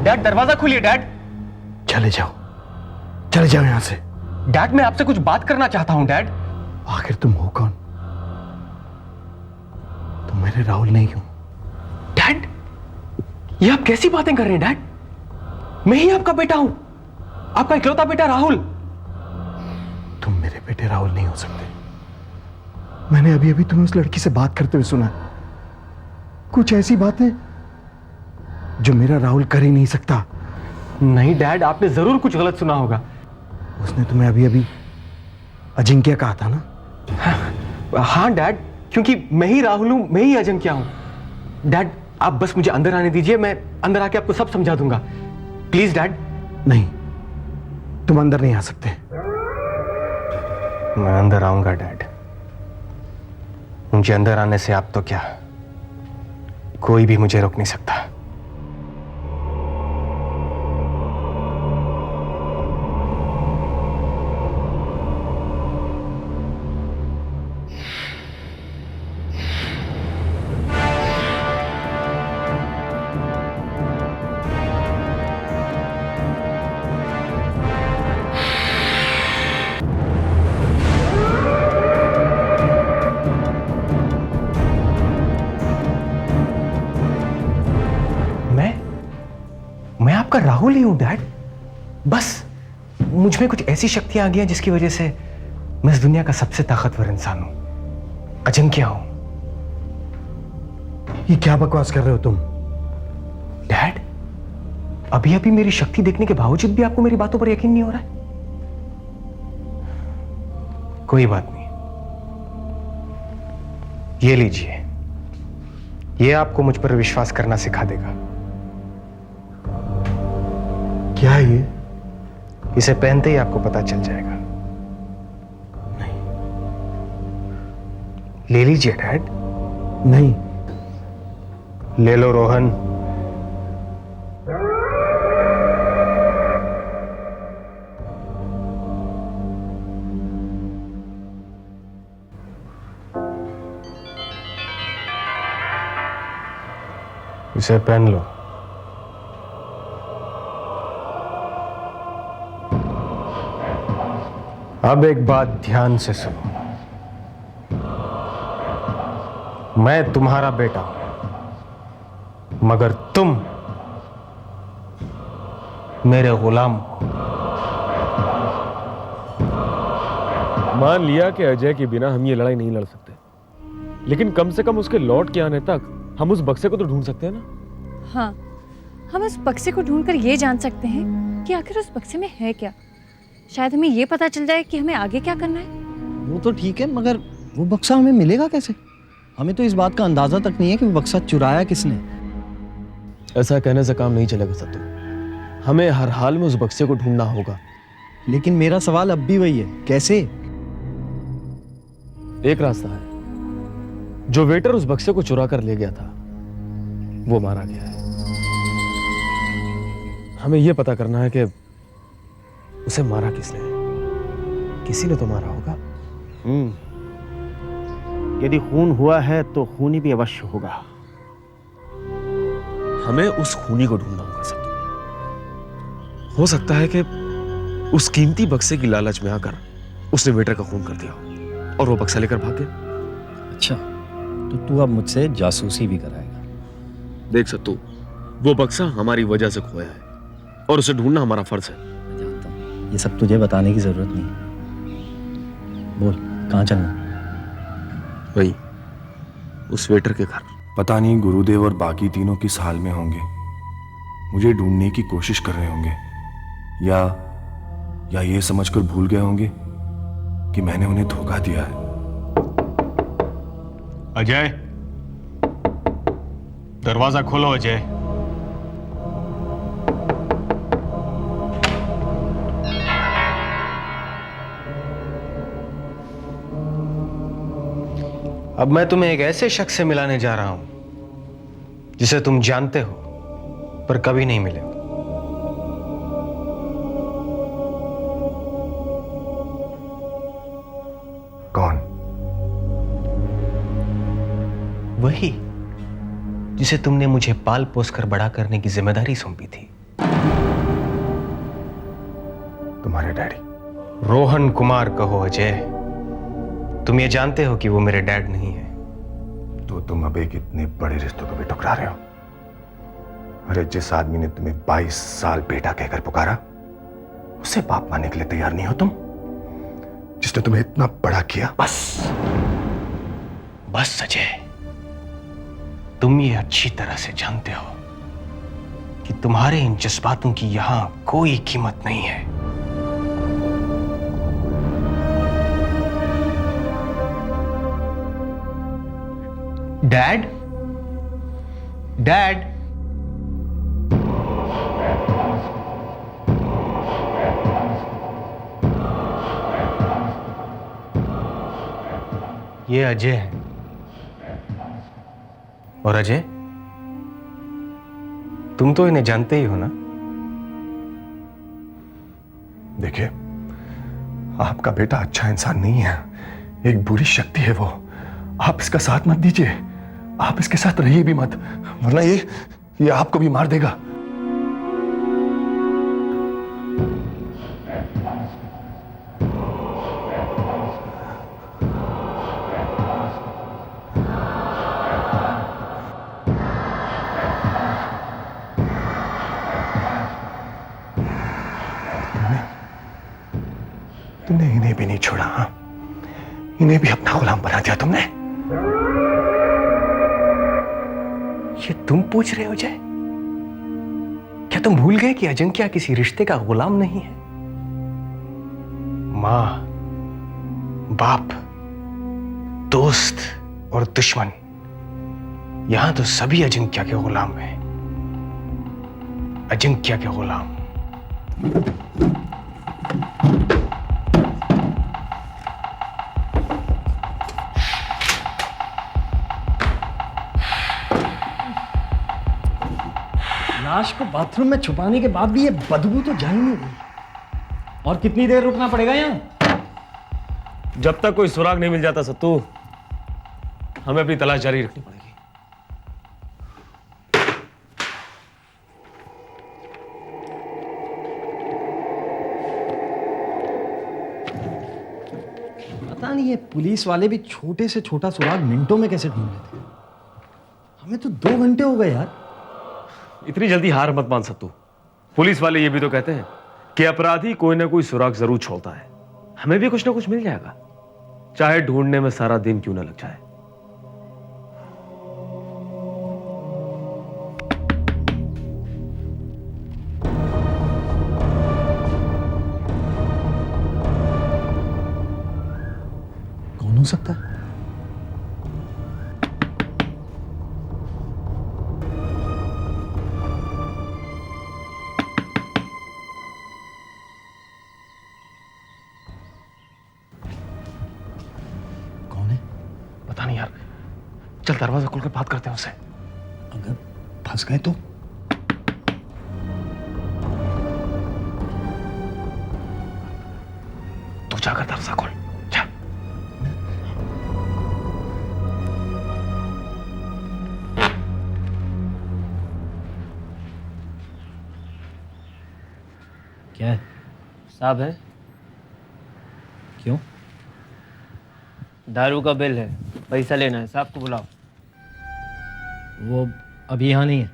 Dad दरवाजा खोलिए dad. चले जाओ, चले जाओ यहां से। डैड मैं आपसे कुछ बात करना चाहता हूं डैड। आखिर तुम हो कौन? तुम मेरे राहुल नहीं हो। डैड ये आप कैसी बातें कर रहे हैं डैड? मैं ही आपका बेटा हूं, आपका इकलौता बेटा राहुल। तुम मेरे बेटे राहुल नहीं हो सकते। मैंने अभी अभी तुम्हें उस लड़की से बात करते हुए सुना। कुछ ऐसी बातें जो मेरा राहुल कर ही नहीं सकता। नहीं डैड, आपने जरूर कुछ गलत सुना होगा। उसने तुम्हें अभी अभी अजिंक्य कहा था ना? हाँ डैड, क्योंकि मैं ही राहुल हूं, मैं ही अजिंक्य हूं। डैड आप बस मुझे अंदर आने दीजिए, मैं अंदर आके आपको सब समझा दूंगा। Please dad. नहीं, तुम अंदर नहीं आ सकते। मैं अंदर आऊंगा डैड। मुझे अंदर आने से आप तो क्या, कोई भी मुझे रोक नहीं सकता। मैं आपका राहुल ही हूं डैड। बस मुझ में कुछ ऐसी शक्तियां आ गई हैं जिसकी वजह से मैं इस दुनिया का सबसे ताकतवर इंसान हूं, अजिंक्य हूं। ये क्या बकवास कर रहे हो तुम? डैड अभी अभी मेरी शक्ति देखने के बावजूद भी आपको मेरी बातों पर यकीन नहीं हो रहा है? कोई बात नहीं, ये लीजिए, ये आपको मुझ पर विश्वास करना सिखा देगा। क्या है ये? इसे पहनते ही आपको पता चल जाएगा। नहीं। ले लीजिए डैड। नहीं। ले लो रोहन। इसे पहन लो। अब एक बात ध्यान से सुनो, मैं तुम्हारा बेटा हूं, मगर तुम मेरे गुलाम हो। मान लिया कि अजय के बिना हम ये लड़ाई नहीं लड़ सकते, लेकिन कम से कम उसके लौट के आने तक हम उस बक्से को तो ढूंढ सकते हैं ना? हाँ, हम उस बक्से को ढूंढकर ये जान सकते हैं कि आखिर उस बक्से में है क्या। शायद हमें ये पता चल जाए कि हमें आगे क्या करना है। वो तो ठीक है, मगर वो बक्सा हमें मिलेगा कैसे? हमें तो इस बात का अंदाजा तक नहीं है कि वो बक्सा चुराया किसने। ऐसा कहने से काम नहीं चलेगा सत्तू। हमें हर हाल में उस बक्से को ढूंढना होगा। लेकिन मेरा सवाल अब भी वही है, कैसे? एक रास्ता है। जो वेटर उस बक्से को चुरा कर ले गया था वो मारा गया है। हमें यह पता करना है कि उसे मारा किसने। किसी ने तो मारा होगा। यदि खून हुआ है तो खूनी भी अवश्य होगा। हमें उस खूनी को ढूंढना होगा सत्तू। हो सकता है कि उस कीमती बक्से की लालच में आकर उसने वेटर का खून कर दिया हो और वो बक्सा लेकर भाग गया। अच्छा, तो तू अब मुझसे जासूसी भी कराएगा? देख सत्तू, वो बक्सा हमारी वजह से खोया है और उसे ढूंढना हमारा फर्ज है। मैं जानता हूं, ये सब तुझे बताने की जरूरत नहीं है। बोल, कहाँ चलना? वही, उस वेटर के घर। पता नहीं गुरुदेव और बाकी तीनों किस हाल में होंगे। मुझे ढूंढने की कोशिश कर रहे होंगे, या ये समझकर भूल गए होंगे कि मैंने उन्हें धोखा दिया है। अजय, दरवाजा खोलो अजय। अब मैं तुम्हें एक ऐसे शख्स से मिलाने जा रहा हूं जिसे तुम जानते हो पर कभी नहीं मिले। कौन? वही जिसे तुमने मुझे पाल पोस कर बड़ा करने की जिम्मेदारी सौंपी थी। तुम्हारे डैडी। रोहन कुमार कहो अजय, तुम ये जानते हो कि वो मेरे डैड नहीं है। तो तुम अब एक इतने बड़े रिश्तों को भी ठुकरा रहे हो। अरे जिस आदमी ने तुम्हें 22 साल बेटा कहकर पुकारा, उसे बाप मानने के लिए तैयार नहीं हो तुम? जिसने तुम्हें इतना बड़ा किया। बस बस अजय, तुम ये अच्छी तरह से जानते हो कि तुम्हारे इन जज्बातों की यहां कोई कीमत नहीं है। डैड, डैड, ये अजय है। और अजय, तुम तो इन्हें जानते ही हो ना? देखिए, आपका बेटा अच्छा इंसान नहीं है, एक बुरी शक्ति है वो। आप इसका साथ मत दीजिए, आप इसके साथ रहिए भी मत, वरना ये आपको भी मार देगा। तुमने इन्हें भी नहीं छोड़ा, हाँ? इन्हें भी अपना गुलाम बना दिया तुमने। ये तुम पूछ रहे हो अजय? क्या तुम भूल गए कि अजिंक्य किसी रिश्ते का गुलाम नहीं है? मां, बाप, दोस्त और दुश्मन, यहां तो सभी अजिंक्य के गुलाम हैं। अजिंक्य के गुलाम। लाश को बाथरूम में छुपाने के बाद भी ये बदबू तो जा ही नहीं रही। और कितनी देर रुकना पड़ेगा यहाँ? जब तक कोई सुराग नहीं मिल जाता सत्तू, हमें अपनी तलाश जारी रखनी पड़ेगी। पता नहीं ये पुलिस वाले भी छोटे से छोटा सुराग मिनटों में कैसे ढूंढ लेते हैं। हमें तो 2 घंटे हो गए यार। इतनी जल्दी हार मत मान सत्तू। पुलिस वाले ये भी तो कहते हैं कि अपराधी कोई ना कोई सुराग जरूर छोड़ता है। हमें भी कुछ ना कुछ मिल जाएगा, चाहे ढूंढने में सारा दिन क्यों ना लग जाए। कौन हो सकता है? पता नहीं यार, चल दरवाजा खोलकर बात करते हैं उससे। अगर फंस गए तो? तू जाकर दरवाजा खोल, जा। क्या है? साहब है, क्यों? दारू का बिल है, पैसा लेना है, साहब को बुलाओ। वो अभी यहाँ नहीं है।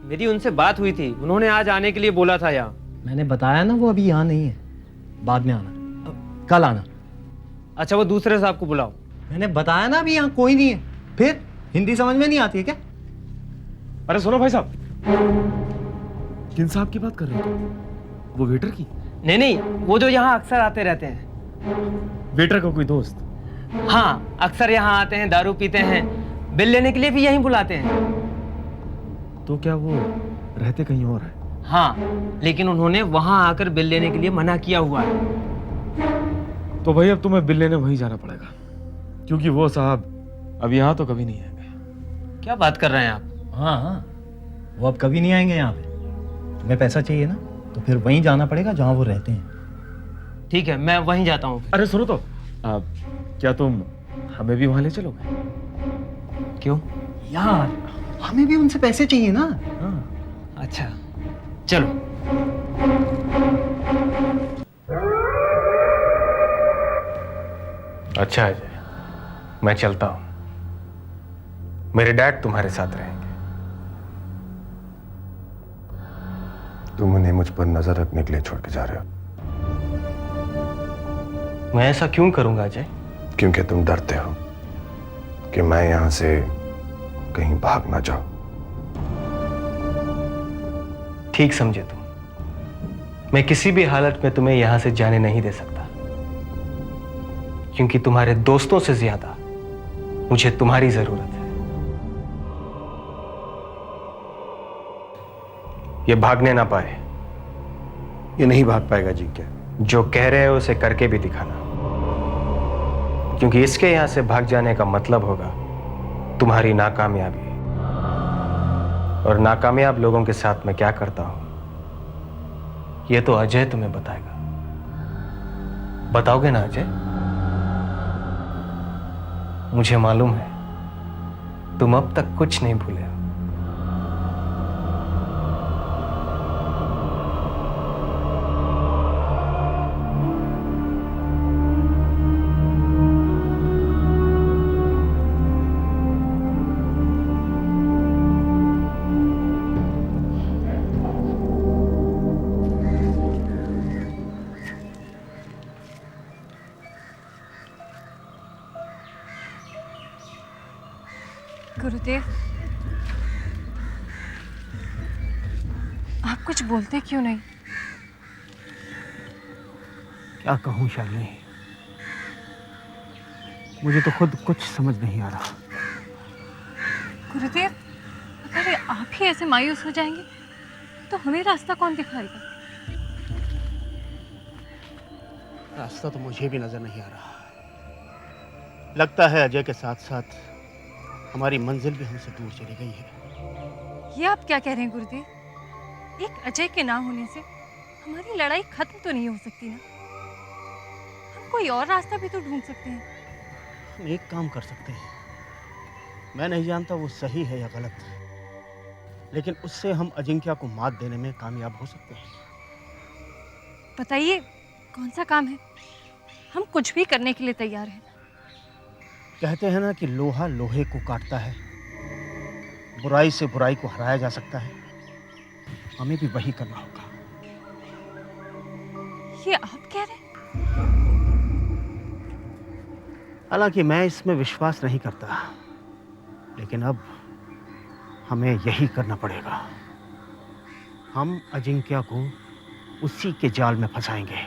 मेरी उनसे बात हुई थी, उन्होंने आज आने के लिए बोला था यहाँ। मैंने बताया ना वो अभी यहाँ नहीं है, बाद में आना, कल आना। अच्छा, वो दूसरे साहब को बुलाओ। मैंने बताया ना अभी यहाँ कोई नहीं है। फिर हिंदी समझ में नहीं आती है क्या? अरे सुनो भाई साहब, किन साहब की बात कर रहे हो तुम? वो वेटर की? नहीं नहीं, वो जो यहाँ अक्सर आते रहते हैं। वेटर का कोई दोस्त? हाँ, अक्सर यहाँ आते हैं, दारू पीते हैं, बिल लेने के लिए भी यहीं बुलाते हैं। तो क्या वो रहते कहीं और है? हाँ, लेकिन उन्होंने वहां आकर बिल लेने के लिए मना किया हुआ है। तो भाई अब तुम्हें बिल लेने वहीं जाना पड़ेगा, क्योंकि वो साहब अब यहाँ तो कभी नहीं आएंगे। क्या बात कर रहे हैं आप? हाँ हाँ, वो अब कभी नहीं आएंगे यहाँ पे। तुम्हें पैसा चाहिए ना, तो फिर वहीं जाना पड़ेगा जहाँ वो रहते हैं। ठीक है, मैं वहीं जाता हूँ। अरे सुनो तो, क्या तुम हमें भी वहां ले चलोगे? क्यों? यार, हमें भी उनसे पैसे चाहिए ना। अच्छा, चलो। अच्छा अजय, मैं चलता हूं। मेरे डैड तुम्हारे साथ रहेंगे। तुम उन्हें मुझ पर नजर रखने के लिए छोड़ के जा रहे हो? मैं ऐसा क्यों करूंगा अजय? क्योंकि तुम डरते हो कि मैं यहां से कहीं भाग ना जाऊं। ठीक समझे तुम। मैं किसी भी हालत में तुम्हें यहां से जाने नहीं दे सकता, क्योंकि तुम्हारे दोस्तों से ज्यादा मुझे तुम्हारी जरूरत है। ये भागने ना पाए। ये नहीं भाग पाएगा जी। क्या जो कह रहे हो उसे करके भी दिखाना, क्योंकि इसके यहां से भाग जाने का मतलब होगा तुम्हारी नाकामयाबी। और नाकामयाब लोगों के साथ मैं क्या करता हूं यह तो अजय तुम्हें बताएगा। बताओगे ना अजय? मुझे मालूम है तुम अब तक कुछ नहीं भूले हो। गुरुदेव, आप कुछ बोलते क्यों नहीं? क्या कहूँ शालिनी, मुझे तो खुद कुछ समझ नहीं आ रहा। गुरुदेव, अगर आप ही ऐसे मायूस हो जाएंगे तो हमें रास्ता कौन दिखाएगा? रास्ता तो मुझे भी नजर नहीं आ रहा। लगता है अजय के साथ साथ हमारी मंजिल भी हमसे दूर चली गई है। ये आप क्या कह रहे हैं गुरुदेव? एक अजय के ना होने से हमारी लड़ाई खत्म तो नहीं हो सकती ना? हम कोई और रास्ता भी तो ढूंढ सकते हैं। हम एक काम कर सकते हैं, मैं नहीं जानता वो सही है या गलत, लेकिन उससे हम अजिंक्य को मात देने में कामयाब हो सकते हैं। बताइए कौन सा काम है? हम कुछ भी करने के लिए तैयार हैं। कहते हैं ना कि लोहा लोहे को काटता है, बुराई से बुराई को हराया जा सकता है। हमें भी वही करना होगा। ये आप कह रहे हैं? हालांकि मैं इसमें विश्वास नहीं करता, लेकिन अब हमें यही करना पड़ेगा। हम अजिंक्य को उसी के जाल में फंसाएंगे,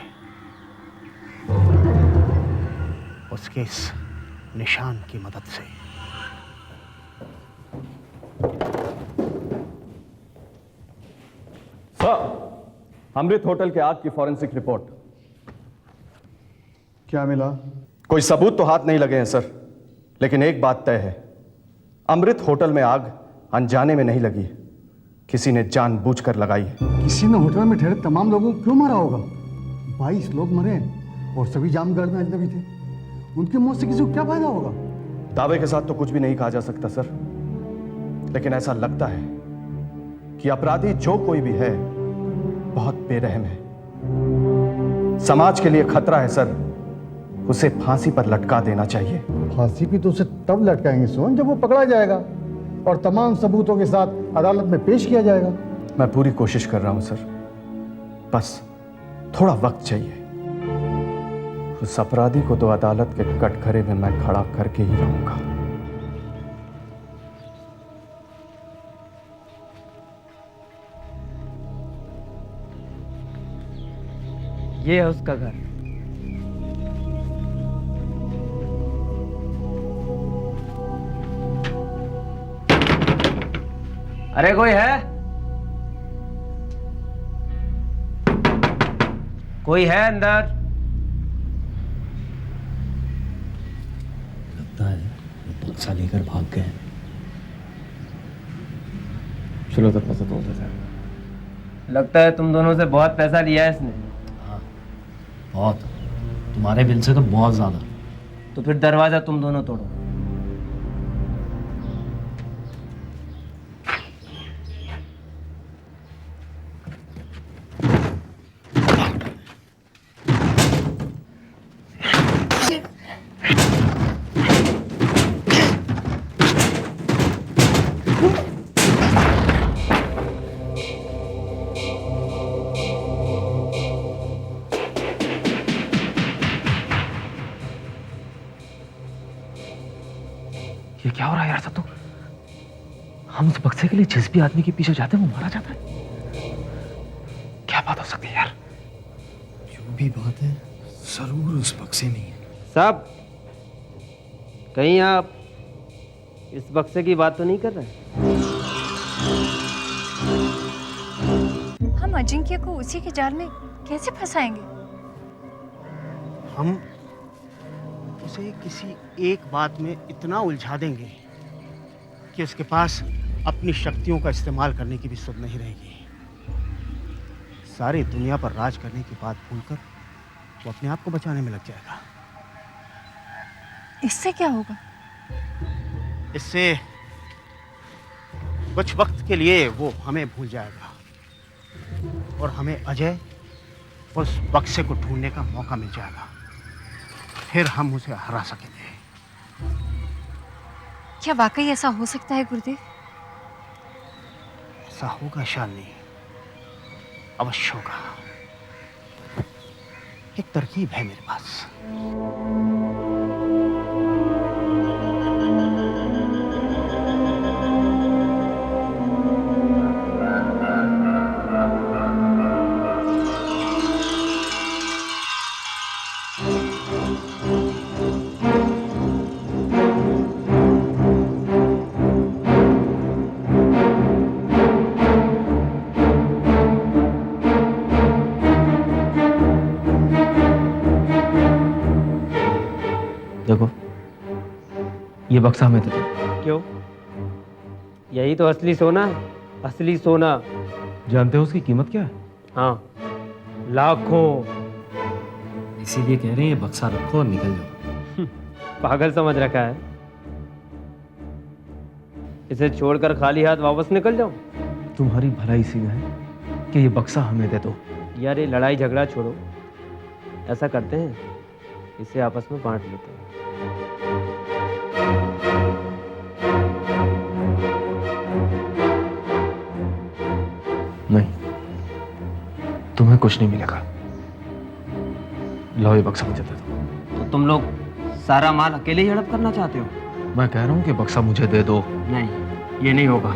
उसके इस निशान की मदद से। सर, अमृत होटल के आग की फॉरेंसिक रिपोर्ट। क्या मिला? कोई सबूत तो हाथ नहीं लगे हैं सर, लेकिन एक बात तय है, अमृत होटल में आग अनजाने में नहीं लगी, किसी ने जानबूझकर लगाई है। किसी ने होटल में ठहरे तमाम लोगों को क्यों मारा होगा? 22 लोग मरे और सभी जामगढ़ में अजनबी थे। उनके मौत से किसी को क्या फायदा होगा? दावे के साथ तो कुछ भी नहीं कहा जा सकता सर, लेकिन ऐसा लगता है कि अपराधी जो कोई भी है बहुत बेरहम है। समाज के लिए खतरा है सर, उसे फांसी पर लटका देना चाहिए। फांसी भी तो उसे तब लटकाएंगे सोन जब वो पकड़ा जाएगा और तमाम सबूतों के साथ अदालत में पेश किया जाएगा। मैं पूरी कोशिश कर रहा हूं सर, बस थोड़ा वक्त चाहिए। उस अपराधी को तो अदालत के कटघरे में मैं खड़ा करके ही रहूंगा। ये है उसका घर। अरे कोई है? कोई है अंदर? लगता है वो बक्सा लेकर भाग गए। चलो तो पैसा तोड़ देते हैं। लगता है तुम दोनों से बहुत पैसा लिया है इसने। हाँ, बहुत। तुम्हारे बिल से तो बहुत ज्यादा। तो फिर दरवाजा तुम दोनों तोड़ो। क्या हो रहा है यार सत्तू? हम उस बक्से के लिए जिस भी आदमी के पीछे जाते हैं वो मारा जाता है। क्या बात हो सकती है यार? जो भी बात है जरूर उस बक्से में है। साहब, कहीं आप इस बक्से की बात तो नहीं कर रहे? हम अजिंक्य को उसी के जाल में कैसे फंसाएंगे? हम उसे किसी एक बात में इतना उलझा देंगे कि उसके पास अपनी शक्तियों का इस्तेमाल करने की भी सुध नहीं रहेगी। सारी दुनिया पर राज करने की बात भूलकर वो अपने आप को बचाने में लग जाएगा। इससे क्या होगा? इससे कुछ वक्त के लिए वो हमें भूल जाएगा और हमें अजय उस बक्से को ढूंढने का मौका मिल जाएगा। फिर हम उसे हरा सकेंगे। क्या वाकई ऐसा हो सकता है गुरुदेव? ऐसा होगा शालिनी, अवश्य होगा। एक तरकीब है मेरे पास। देखो, ये बक्सा हमें दे दो। क्यों? यही तो असली सोना है, असली सोना। जानते हो उसकी कीमत क्या है? हाँ, लाखों। इसीलिए कह रहे हैं ये बक्सा रखो और निकल जाओ। पागल समझ रखा है? इसे छोड़कर खाली हाथ वापस निकल जाओ? तुम्हारी भलाई इसी में है कि ये बक्सा हमें दे दो। यार, ये लड़ाई झगड़ा छोड़ो। ऐसा करते हैं, इसे आपस में बांट लेते हैं। नहीं, तुम्हें कुछ नहीं मिलेगा। लो, ये बक्सा मुझे दे दो। तो तुम लोग सारा माल अकेले ही हड़प करना चाहते हो? मैं कह रहा हूं कि बक्सा मुझे दे दो। नहीं, ये नहीं होगा।